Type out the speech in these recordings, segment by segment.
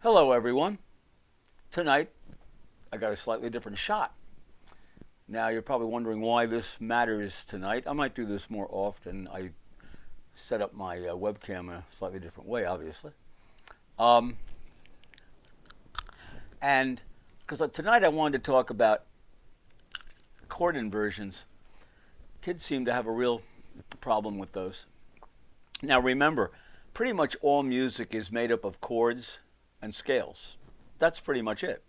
Hello everyone. Tonight I got a slightly different shot. Now you're probably wondering why this matters tonight. I might do this more often. I set up my webcam a slightly different way, obviously. Um, and because tonight I wanted to talk about chord inversions. Kids seem to have a real problem with those. Now remember, pretty much all music is made up of chords and scales. That's pretty much it.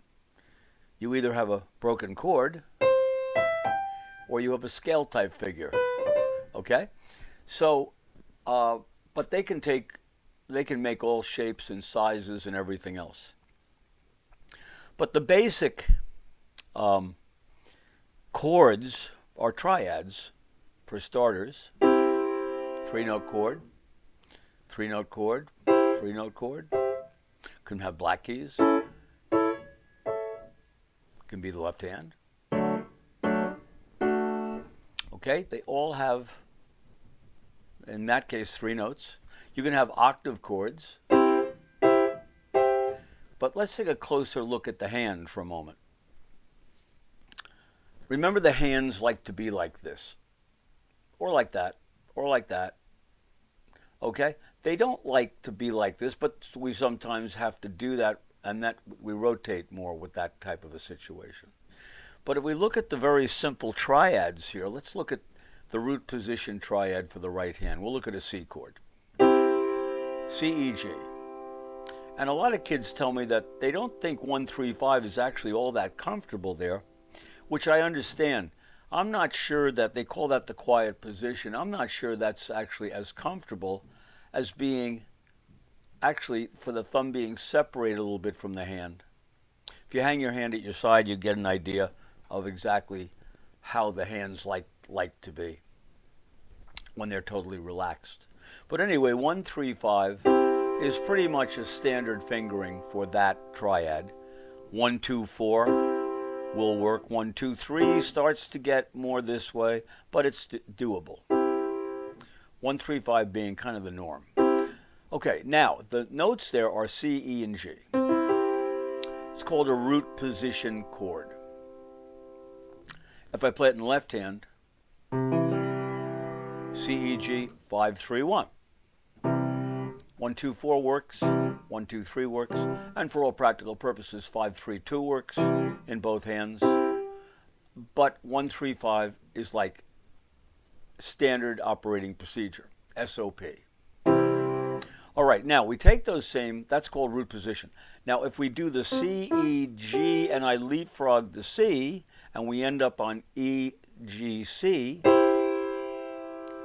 You either have a broken chord or you have a scale type figure. Okay? So, but they can make all shapes and sizes and everything else. But the basic chords are triads, for starters. 3-note chord, 3-note chord, 3-note chord. Can have black keys. Can be the left hand. Okay, they all have, in that case, 3 notes. You can have octave chords. But let's take a closer look at the hand for a moment. Remember, the hands like to be like this, or like that, or like that. Okay? They don't like to be like this, but we sometimes have to do that, and that we rotate more with that type of a situation. But if we look at the very simple triads here, let's look at the root position triad for the right hand. We'll look at a C chord. C, E, G. And a lot of kids tell me that they don't think 1, 3, 5 is actually all that comfortable there, which I understand. I'm not sure that they call that the quiet position. I'm not sure that's actually as comfortable as being, actually, for the thumb being separated a little bit from the hand. If you hang your hand at your side, you get an idea of exactly how the hands like to be when they're totally relaxed. But anyway, 1, 3, 5 is pretty much a standard fingering for that triad. 1, 2, 4 will work. 1, 2, 3 starts to get more this way, but it's doable. 1, 3, 5 being kind of the norm. Okay, now the notes there are C, E, and G. It's called a root position chord. If I play it in the left hand, C, E, G, 5, 3, 1. 1, 2, 4 works, 1, 2, 3 works, and for all practical purposes, 5, 3, 2 works in both hands. But 1, 3, 5 is like standard operating procedure, SOP. All right, now we take those same, that's called root position. Now if we do the C, E, G, and I leapfrog the C, and we end up on E, G, C,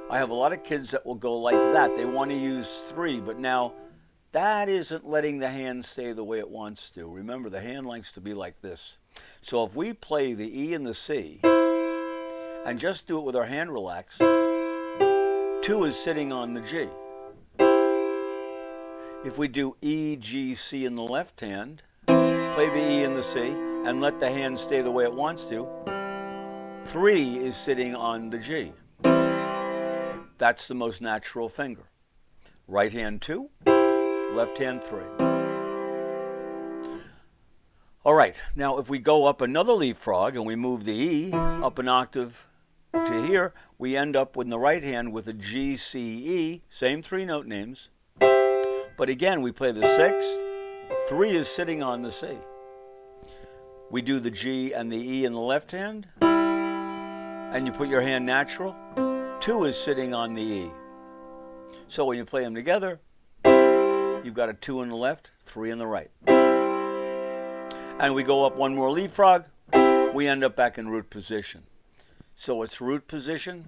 I have a lot of kids that will go like that. They want to use 3, but now that isn't letting the hand stay the way it wants to. Remember, the hand likes to be like this. So if we play the E and the C, and just do it with our hand relaxed, 2 is sitting on the G. If we do E, G, C in the left hand, play the E and the C, and let the hand stay the way it wants to, 3 is sitting on the G. That's the most natural finger. Right hand 2, left hand 3. All right, now if we go up another leapfrog and we move the E up an octave to here, we end up with the right hand with a G, C, E, same 3-note names. But again, we play the 6th, 3 is sitting on the C. We do the G and the E in the left hand, and you put your hand natural, 2 is sitting on the E. So when you play them together, you've got a 2 in the left, 3 in the right. And we go up one more leapfrog, we end up back in root position. So it's root position,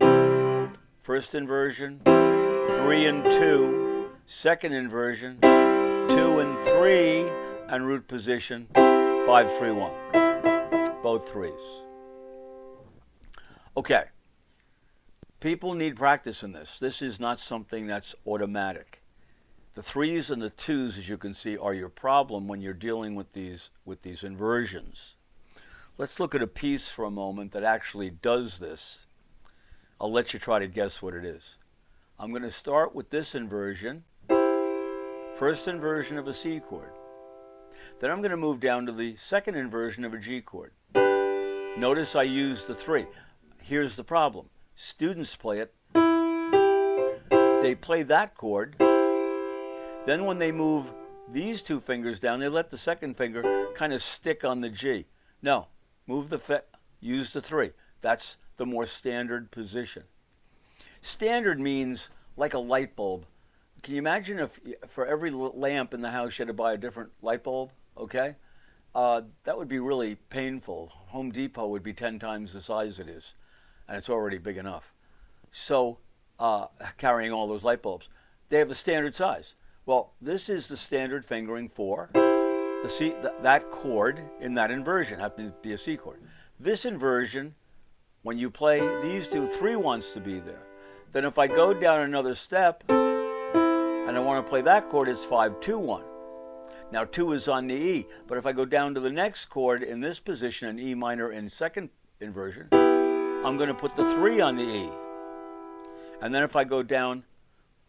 first inversion, 3 and 2, second inversion, 2 and 3, and root position, 5, 3, 1. Both 3s. Okay. People need practice in this. This is not something that's automatic. The 3s and the 2s, as you can see, are your problem when you're dealing with these inversions. Let's look at a piece for a moment that actually does this. I'll let you try to guess what it is. I'm going to start with this inversion. First inversion of a C chord. Then I'm going to move down to the second inversion of a G chord. Notice I use the 3. Here's the problem. Students play it. They play that chord. Then when they move these 2 fingers down, they let the second finger kind of stick on the G. No, use the 3. That's the more standard position. Standard means like a light bulb. Can you imagine if for every lamp in the house you had to buy a different light bulb? Okay? That would be really painful. Home Depot would be 10 times the size it is, and it's already big enough. So, carrying all those light bulbs, they have a standard size. Well, this is the standard fingering for the C, that chord in that inversion. Happens to be a C chord. This inversion, when you play these 2, 3 wants to be there. Then if I go down another step and I want to play that chord, it's 5, 2, 1. Now 2 is on the E, but if I go down to the next chord in this position, an E minor in second inversion, I'm going to put the 3 on the E. And then if I go down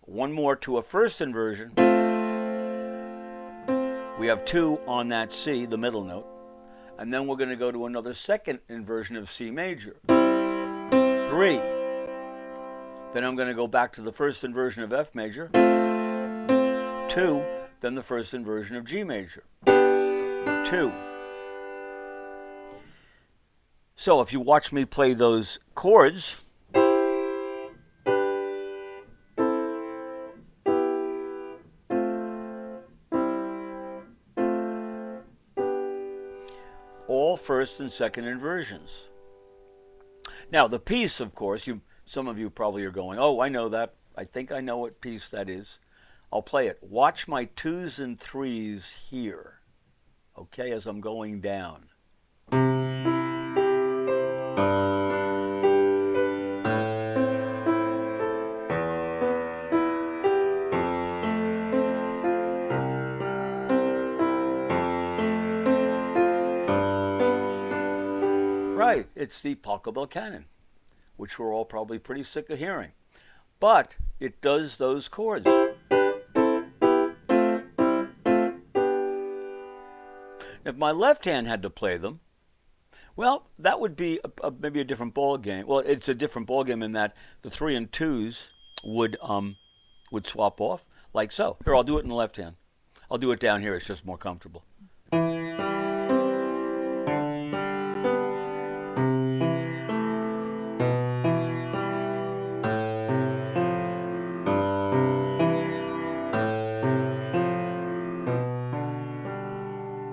one more to a first inversion, we have 2 on that C, the middle note. And then we're going to go to another second inversion of C major. 3. Then I'm going to go back to the first inversion of F major. 2. Then the first inversion of G major. 2. So if you watch me play those chords, all first and second inversions. Now the piece, of course, some of you probably are going, oh, I know that. I think I know what piece that is. I'll play it. Watch my 2s and 3s here, okay, as I'm going down. Right, it's the Pachelbel canon, which we're all probably pretty sick of hearing. But it does those chords. If my left hand had to play them, well, that would be maybe a different ball game. Well, it's a different ball game in that the 3 and 2s would swap off, like so. Here, I'll do it in the left hand. I'll do it down here. It's just more comfortable.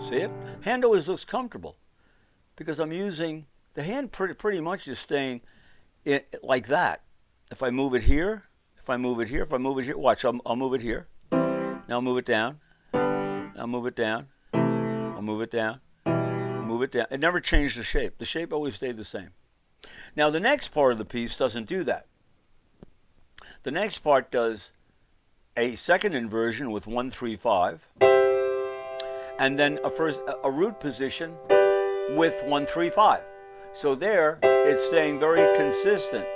See it? Hand always looks comfortable because I'm using the hand pretty much is staying like that. If I move it here, if I move it here, if I move it here, watch, I'll move it here. Now I'll move it down. I'll move it down. I'll move it down. I'll move it down. It never changed the shape. The shape always stayed the same. Now the next part of the piece doesn't do that. The next part does a second inversion with 1, 3, 5. And then a root position with 1, 3, 5. So there, it's staying very consistent.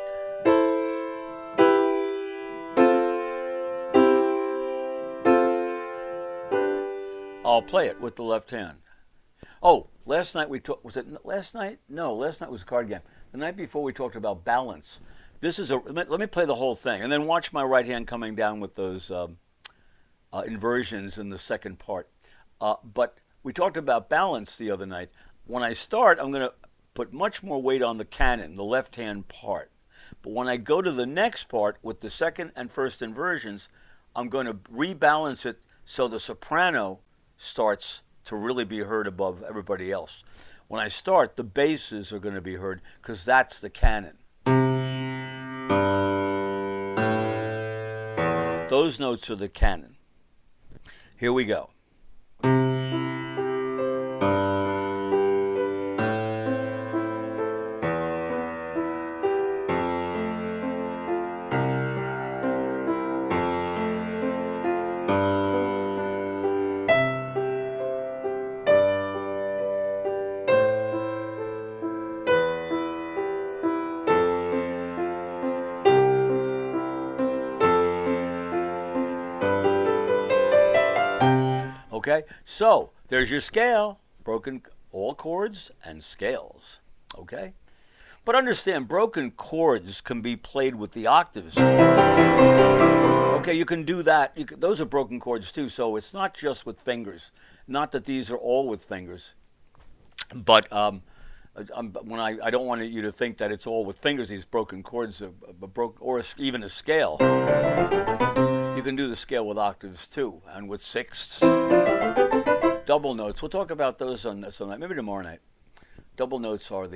I'll play it with the left hand. Oh, last night we talked, was it last night? No, last night was a card game. The night before we talked about balance. This is let me play the whole thing and then watch my right hand coming down with those inversions in the second part. But we talked about balance the other night. When I start, I'm going to put much more weight on the canon, the left-hand part. But when I go to the next part with the second and first inversions, I'm going to rebalance it so the soprano starts to really be heard above everybody else. When I start, the basses are going to be heard because that's the canon. Those notes are the canon. Here we go. Okay, so There's your scale. Broken, all chords and scales. Okay? But understand, broken chords can be played with the octaves. Okay, you can do that. Those are broken chords too, so it's not just with fingers. Not that these are all with fingers. But when I don't want you to think that it's all with fingers, these broken chords, or even a scale. You can do the scale with octaves too, and with sixths. Double notes. We'll talk about those on some night, maybe tomorrow night. Double notes are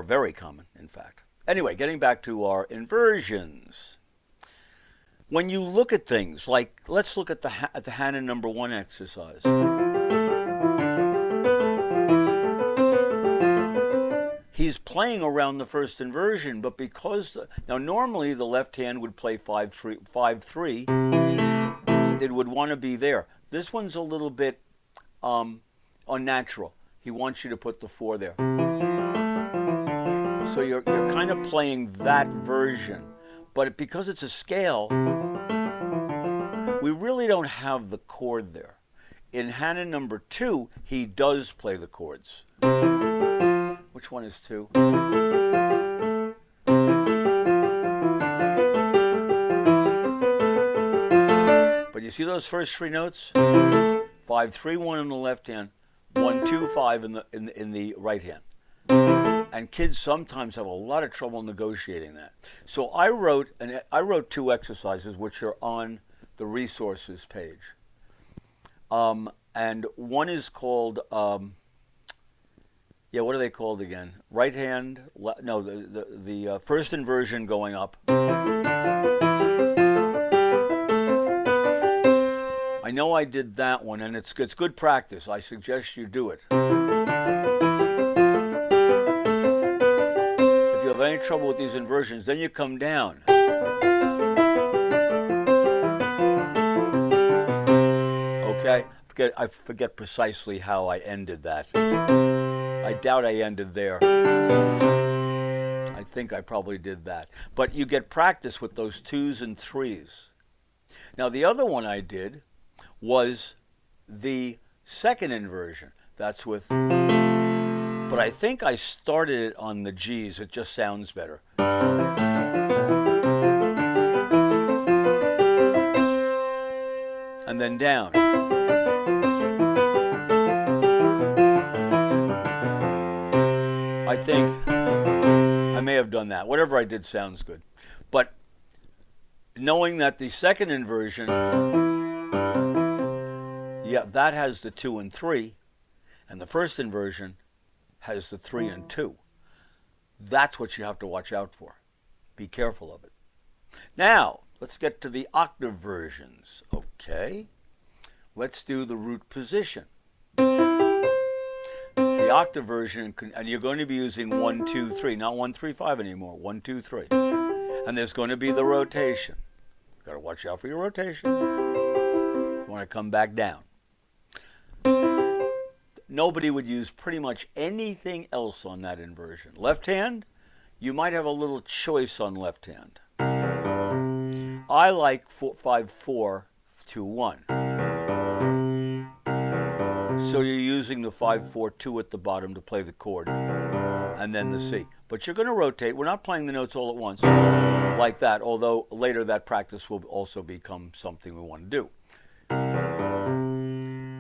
very common, in fact. Anyway, getting back to our inversions. When you look at things like, let's look at the Hanon number 1 exercise. He's playing around the first inversion, but because now normally the left hand would play 5-3. It would want to be there. This one's a little bit unnatural. He wants you to put the 4 there. So you're kind of playing that version. But because it's a scale, we really don't have the chord there. In Hanon number 2, he does play the chords. Which one is 2? But you see those first 3 notes? 5-3-1 in the left hand, 1-2-5 in the right hand. And kids sometimes have a lot of trouble negotiating that. So I wrote 2 exercises which are on the resources page. And one is called, what are they called again? Right hand, no, the first inversion going up. I know I did that one, and it's good practice. I suggest you do it. If you have any trouble with these inversions, then you come down. Okay? I forget precisely how I ended that. I doubt I ended there. I think I probably did that. But you get practice with those 2s and 3s. Now, the other one I did was the second inversion. That's with... But I think I started it on the G's. It just sounds better. And then down. I think I may have done that. Whatever I did sounds good. But knowing that the second inversion, that has the 2 and 3, and the first inversion has the 3 and 2. That's what you have to watch out for. Be careful of it. Now, let's get to the octave versions. Okay. Let's do the root position. The octave version, and you're going to be using 1, 2, 3, not 1, 3, 5 anymore. 1, 2, 3. And there's going to be the rotation. Got to watch out for your rotation. You want to come back down. Nobody would use pretty much anything else on that inversion. Left hand, you might have a little choice on left hand. I like 5-4-2-1. So you're using the 5-4-2 at the bottom to play the chord, and then the C. But you're going to rotate. We're not playing the notes all at once like that, although later that practice will also become something we want to do.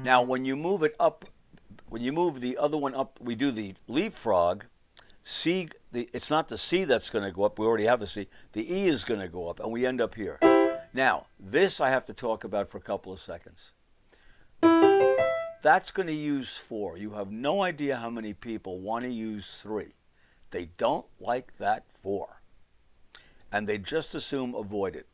Now, when you move it up, when you move the other one up, we do the leapfrog. C, it's not the C that's going to go up. We already have a C. The E is going to go up, and we end up here. Now, this I have to talk about for a couple of seconds. That's going to use 4. You have no idea how many people want to use 3. They don't like that 4. And they just assume avoid it.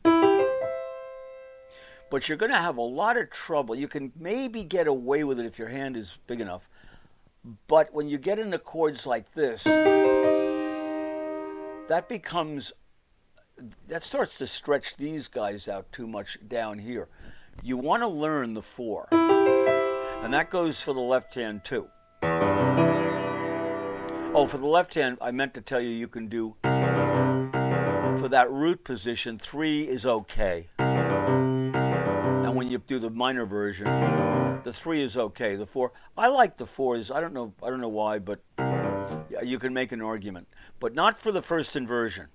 But you're going to have a lot of trouble. You can maybe get away with it if your hand is big enough. But when you get into chords like this, that starts to stretch these guys out too much down here. You want to learn the 4. And that goes for the left hand too. Oh, for the left hand, I meant to tell you, you can do, for that root position, 3 is okay. And when you do the minor version. The 3 is okay. The 4, I like the 4s. I don't know why, but yeah, you can make an argument, but not for the first inversion.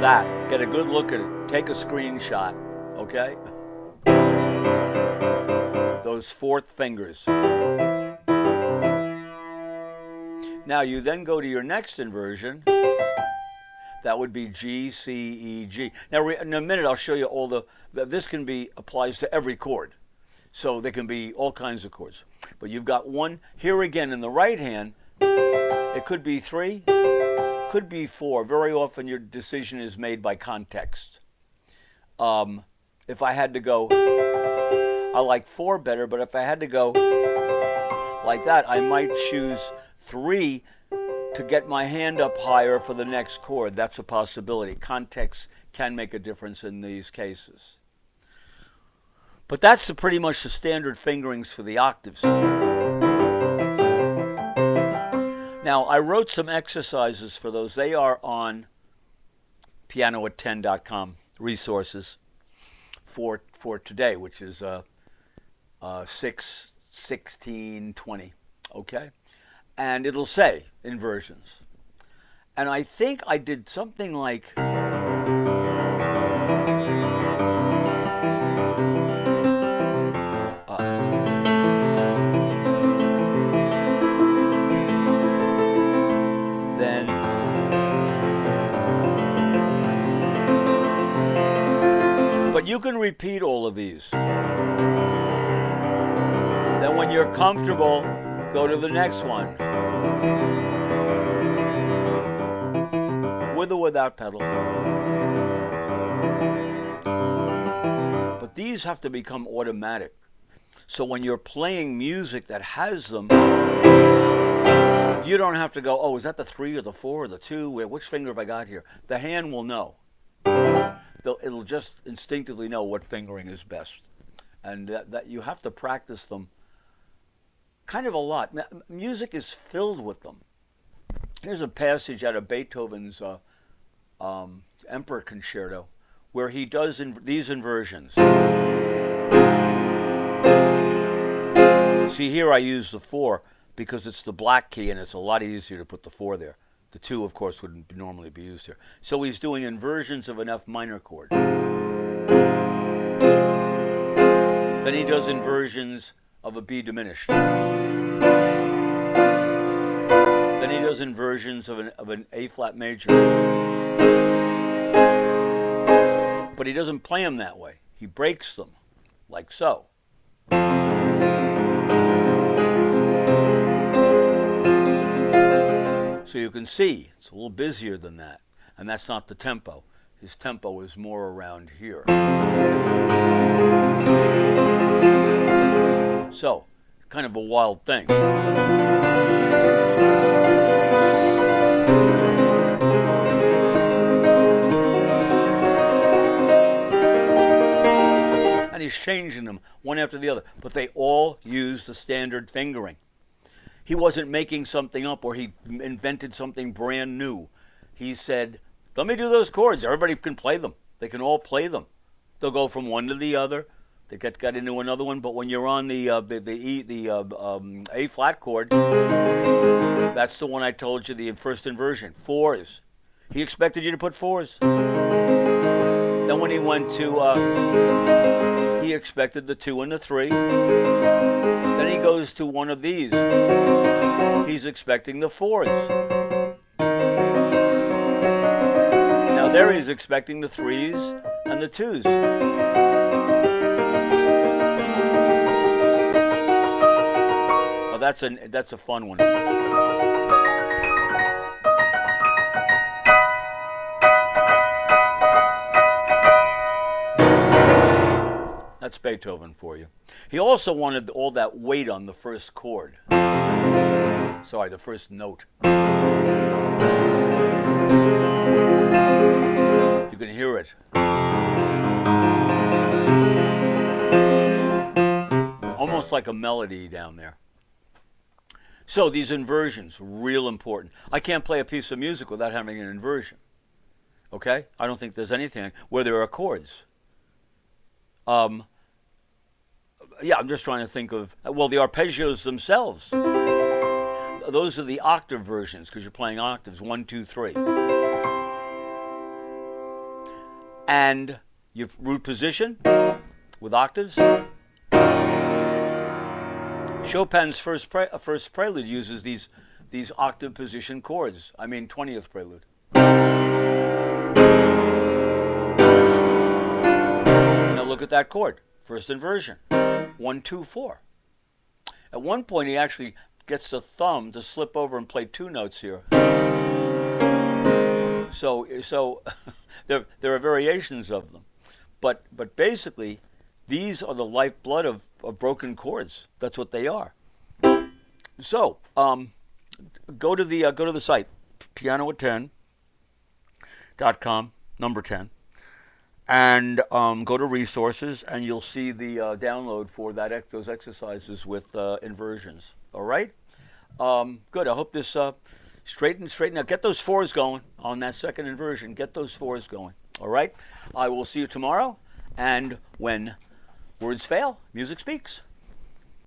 That, get a good look at it. Take a screenshot, okay? Those 4th fingers. Now you then go to your next inversion. That would be G, C, E, G. Now in a minute I'll show you all this can be, applies to every chord. So there can be all kinds of chords. But you've got one, here again in the right hand, it could be 3, could be 4. Very often your decision is made by context. If I had to go, I like 4 better, but if I had to go like that, I might choose 3 to get my hand up higher for the next chord. That's a possibility. Context can make a difference in these cases. But that's pretty much the standard fingerings for the octaves. Now, I wrote some exercises for those. They are on PianoAt10.com resources for today, which is 6/16/20. Okay? And it'll say inversions. And I think I did something like then but you can repeat all of these. Then when you're comfortable, go to the next one. With or without pedal. But these have to become automatic. So when you're playing music that has them, you don't have to go, oh, is that the 3 or the 4 or the 2? Which finger have I got here? The hand will know. It'll just instinctively know what fingering is best. And that you have to practice them kind of a lot. Music is filled with them. Here's a passage out of Beethoven's Emperor Concerto where he does these inversions. See, here I use the 4 because it's the black key and it's a lot easier to put the 4 there. The 2, of course, wouldn't normally be used here. So he's doing inversions of an F minor chord. Then he does inversions of a B diminished. Then he does inversions of an A flat major. But he doesn't play them that way. He breaks them, like so. So you can see it's a little busier than that. And that's not the tempo. His tempo is more around here. So, kind of a wild thing. And he's changing them one after the other. But they all use the standard fingering. He wasn't making something up or he invented something brand new. He said, let me do those chords. Everybody can play them. They can all play them. They'll go from one to the other. They get into another one. But when you're on the A flat chord, that's the one I told you, the first inversion. 4s. He expected you to put 4s. Then when he went to, he expected the 2 and the 3. Then he goes to one of these. He's expecting the 4s. Now there he's expecting the 3s and the 2s. Oh, that's a fun one. That's Beethoven for you. He also wanted all that weight on the first chord. Sorry, the first note. You can hear it. Almost like a melody down there. So these inversions, real important. I can't play a piece of music without having an inversion. Okay? I don't think there's anything where there are chords. Um, yeah, I'm just trying to think of, well, the arpeggios themselves. Those are the octave versions because you're playing octaves, 1, 2, 3. And your root position with octaves. Chopin's first prelude uses these octave position chords. I mean, 20th prelude. Now look at that chord, first inversion, 1, 2, 4. At one point, he actually gets the thumb to slip over and play 2 notes here. So there are variations of them, but basically, these are the lifeblood of broken chords. That's what they are. So go to the site PianoAt10.com, number 10, and go to resources, and you'll see the download for those exercises with inversions. All right. Good. I hope this straighten out. Get those 4s going on that second inversion. Get those 4s going. All right. I will see you tomorrow. And when words fail, music speaks.